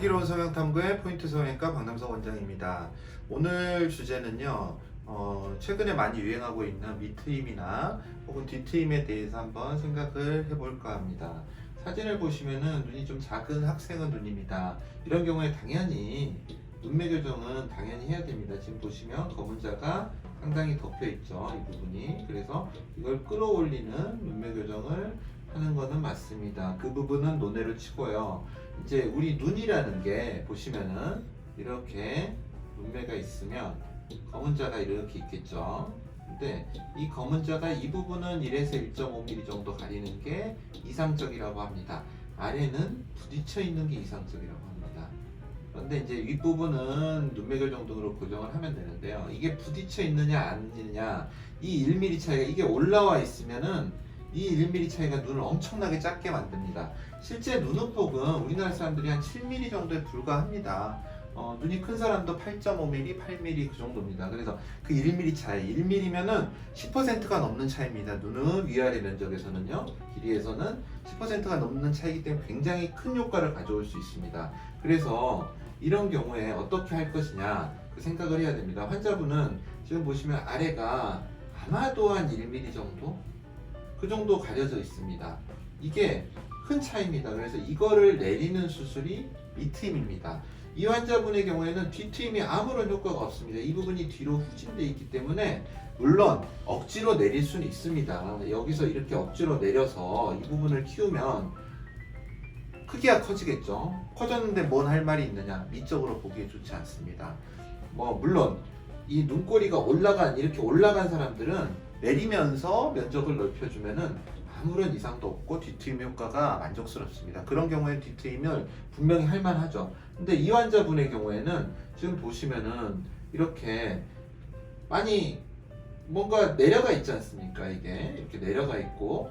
슬기로운 성형탐구의 포인트 성형외과 박남석 원장입니다. 오늘 주제는요, 최근에 많이 유행하고 있는 밑트임이나 혹은 뒤트임에 대해서 한번 생각을 해볼까 합니다. 사진을 보시면은 눈이 좀 작은 학생의 눈입니다. 이런 경우에 당연히 눈매 교정은 당연히 해야 됩니다. 지금 보시면 검은 자가 상당히 덮여 있죠, 이 부분이. 그래서 이걸 끌어올리는 눈매 교정을 하는 거는 맞습니다. 그 부분은 논외로 치고요. 이제 우리 눈이라는 게 보시면은 이렇게 눈매가 있으면 검은 자가 이렇게 있겠죠. 근데 이 검은 자가 이 부분은 1에서 1.5mm 정도 가리는 게 이상적이라고 합니다. 아래는 부딪혀 있는 게 이상적이라고 합니다. 그런데 이제 윗부분은 눈매결 정도로 고정을 하면 되는데요. 이게 부딪혀 있느냐 안 있느냐, 이 1mm 차이가, 이게 올라와 있으면은 이 1mm 차이가 눈을 엄청나게 작게 만듭니다. 실제 눈웃폭은 우리나라 사람들이 한 7mm 정도에 불과합니다. 눈이 큰 사람도 8.5mm, 8mm 그 정도입니다. 그래서 그 1mm 차이, 1mm면은 10%가 넘는 차이입니다. 눈은 위아래 면적에서는요, 길이에서는 10%가 넘는 차이기 때문에 굉장히 큰 효과를 가져올 수 있습니다. 그래서 이런 경우에 어떻게 할 것이냐 그 생각을 해야 됩니다. 환자분은 지금 보시면 아래가 아마도 한 1mm 정도? 그 정도 가려져 있습니다. 이게 큰 차이입니다. 그래서 이거를 내리는 수술이 밑트임입니다. 이 환자분의 경우에는 뒤트임이 아무런 효과가 없습니다. 이 부분이 뒤로 후진되어 있기 때문에 물론 억지로 내릴 수는 있습니다. 여기서 이렇게 억지로 내려서 이 부분을 키우면 크기가 커지겠죠. 커졌는데 뭔 할 말이 있느냐? 미적으로 보기에 좋지 않습니다. 물론 이 눈꼬리가 이렇게 올라간 사람들은 내리면서 면적을 넓혀주면은 아무런 이상도 없고 뒤트임 효과가 만족스럽습니다. 그런 경우에 뒤트임을 분명히 할 만하죠. 근데 이 환자분의 경우에는 지금 보시면은 이렇게 많이 뭔가 내려가 있지 않습니까? 이게 이렇게 내려가 있고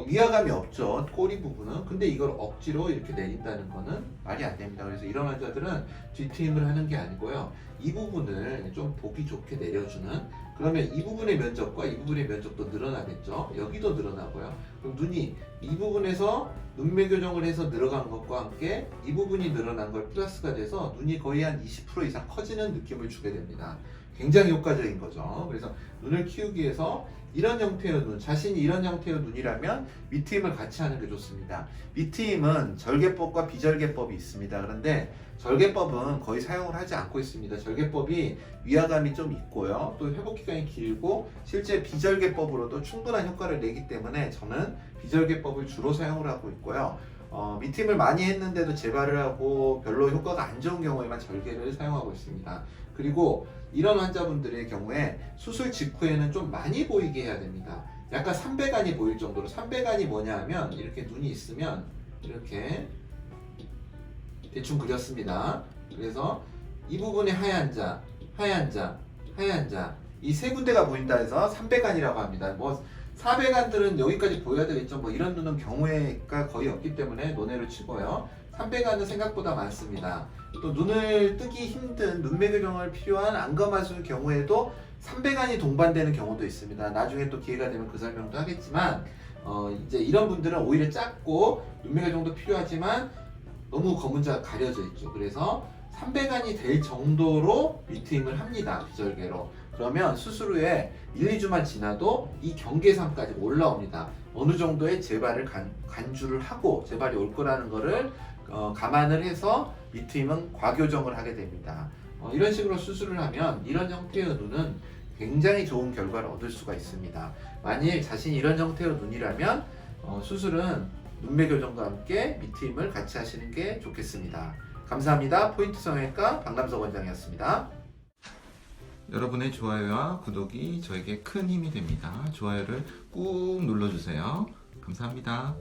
위화감이 없죠, 꼬리 부분은. 근데 이걸 억지로 이렇게 내린다는 거는 말이 안 됩니다. 그래서 이런 환자들은 뒤트임을 하는 게 아니고요, 이 부분을 좀 보기 좋게 내려주는, 그러면 이 부분의 면적과 이 부분의 면적도 늘어나겠죠. 여기도 늘어나고요. 그럼 눈이 이 부분에서 눈매 교정을 해서 늘어간 것과 함께 이 부분이 늘어난 걸 플러스가 돼서 눈이 거의 한 20% 이상 커지는 느낌을 주게 됩니다. 굉장히 효과적인 거죠. 그래서 눈을 키우기 위해서 이런 형태의 눈, 자신이 이런 형태의 눈이라면 밑트임을 같이 하는 게 좋습니다. 밑트임은 절개법과 비절개법이 있습니다. 그런데 절개법은 거의 사용을 하지 않고 있습니다. 절개법이 위화감이 좀 있고요, 또 회복기간이 길고 실제 비절개법으로도 충분한 효과를 내기 때문에 저는 비절개법을 주로 사용을 하고 있고요. 밑트임을 많이 했는데도 재발을 하고 별로 효과가 안 좋은 경우에만 절개를 사용하고 있습니다. 그리고 이런 환자분들의 경우에 수술 직후에는 좀 많이 보이게 해야 됩니다. 약간 삼배간이 보일 정도로. 삼배간이 뭐냐 하면 이렇게 눈이 있으면 이렇게 대충 그렸습니다. 그래서 이 부분에 하얀 자, 하얀 자, 하얀 자, 이 세 군데가 보인다 해서 삼배간이라고 합니다. 사배간들은 여기까지 보여야 되겠죠. 이런 눈은 경우가 거의 없기 때문에 논외로 치고요. 삼배간은 생각보다 많습니다. 또 눈을 뜨기 힘든 눈매 교정을 필요한 안검하수의 경우에도 삼배간이 동반되는 경우도 있습니다. 나중에 또 기회가 되면 그 설명도 하겠지만, 이제 이런 분들은 오히려 작고 눈매 교정도 필요하지만 너무 검은 자가 가려져 있죠. 그래서 삼배간이 될 정도로 밑트임을 합니다, 비절개로. 그러면 수술 후에 1, 2주만 지나도 이 경계선까지 올라옵니다. 어느 정도의 재발을 간주를 하고 재발이 올 거라는 거를 감안을 해서 밑트임은 과교정을 하게 됩니다. 이런 식으로 수술을 하면 이런 형태의 눈은 굉장히 좋은 결과를 얻을 수가 있습니다. 만일 자신이 이런 형태의 눈이라면 수술은 눈매 교정과 함께 밑트임을 같이 하시는 게 좋겠습니다. 감사합니다. 포인트 성형외과 박남석 원장이었습니다. 여러분의 좋아요와 구독이 저에게 큰 힘이 됩니다. 좋아요를 꾹 눌러주세요. 감사합니다.